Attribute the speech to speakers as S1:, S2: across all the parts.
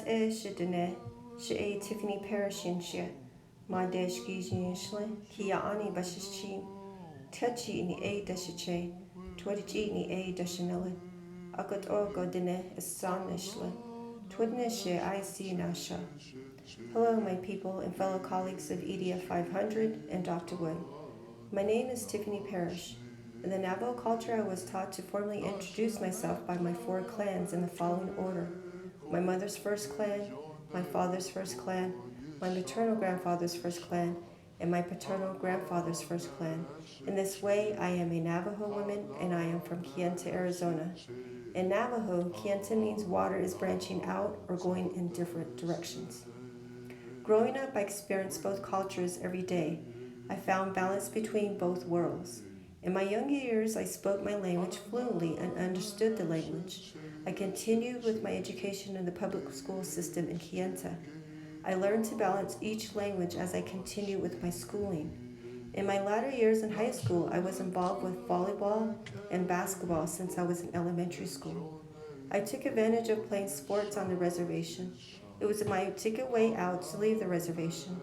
S1: shidene, she Tiffany Perishin she, my desh gijin shle, kia ani bashishin, touchy in the dashiche, twitchy in the dashinilla, agot orgo dene is sonishle, twidneshe I see nasha. Hello, my people and fellow colleagues of EDF 500 and Dr. Wood. My name is Tiffany Parrish. In the Navajo culture, I was taught to formally introduce myself by my 4 clans in the following order: my mother's first clan, my father's first clan, my maternal grandfather's first clan, and my paternal grandfather's first clan. In this way, I am a Navajo woman and I am from Kayenta, Arizona. In Navajo, Kayenta means water is branching out or going in different directions. Growing up, I experienced both cultures every day. I found balance between both worlds. In my younger years, I spoke my language fluently and understood the language. I continued with my education in the public school system in Kayenta. I learned to balance each language as I continued with my schooling. In my latter years in high school, I was involved with volleyball and basketball since I was in elementary school. I took advantage of playing sports on the reservation. It was my ticket way out to leave the reservation.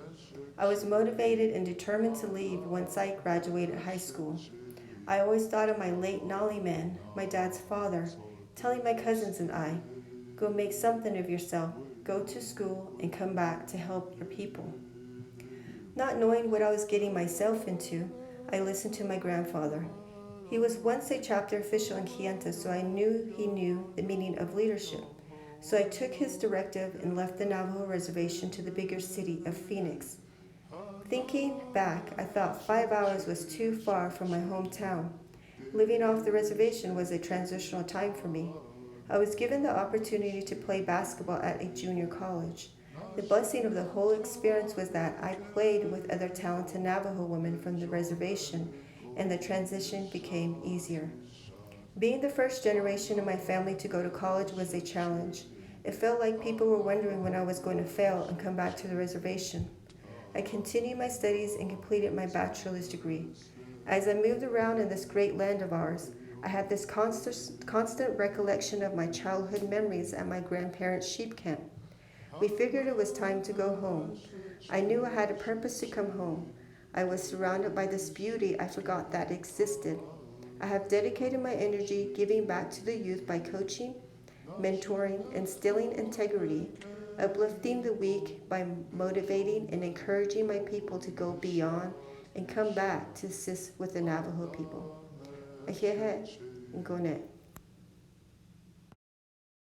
S1: I was motivated and determined to leave once I graduated high school. I always thought of my late Nolly man, my dad's father, telling my cousins and I, "Go make something of yourself, go to school, and come back to help your people." Not knowing what I was getting myself into, I listened to my grandfather. He was once a chapter official in Kayenta, so I knew he knew the meaning of leadership. So I took his directive and left the Navajo reservation to the bigger city of Phoenix. Thinking back, I thought 5 hours was too far from my hometown. Living off the reservation was a transitional time for me. I was given the opportunity to play basketball at a junior college. The blessing of the whole experience was that I played with other talented Navajo women from the reservation, and the transition became easier. Being the first generation in my family to go to college was a challenge. It felt like people were wondering when I was going to fail and come back to the reservation. I continued my studies and completed my bachelor's degree. As I moved around in this great land of ours, I had this constant recollection of my childhood memories at my grandparents' sheep camp. We figured it was time to go home. I knew I had a purpose to come home. I was surrounded by this beauty I forgot that existed. I have dedicated my energy giving back to the youth by coaching, mentoring, instilling integrity, uplifting the weak by motivating and encouraging my people to go beyond and come back to assist with the Navajo people. Ahehe, Ngonet.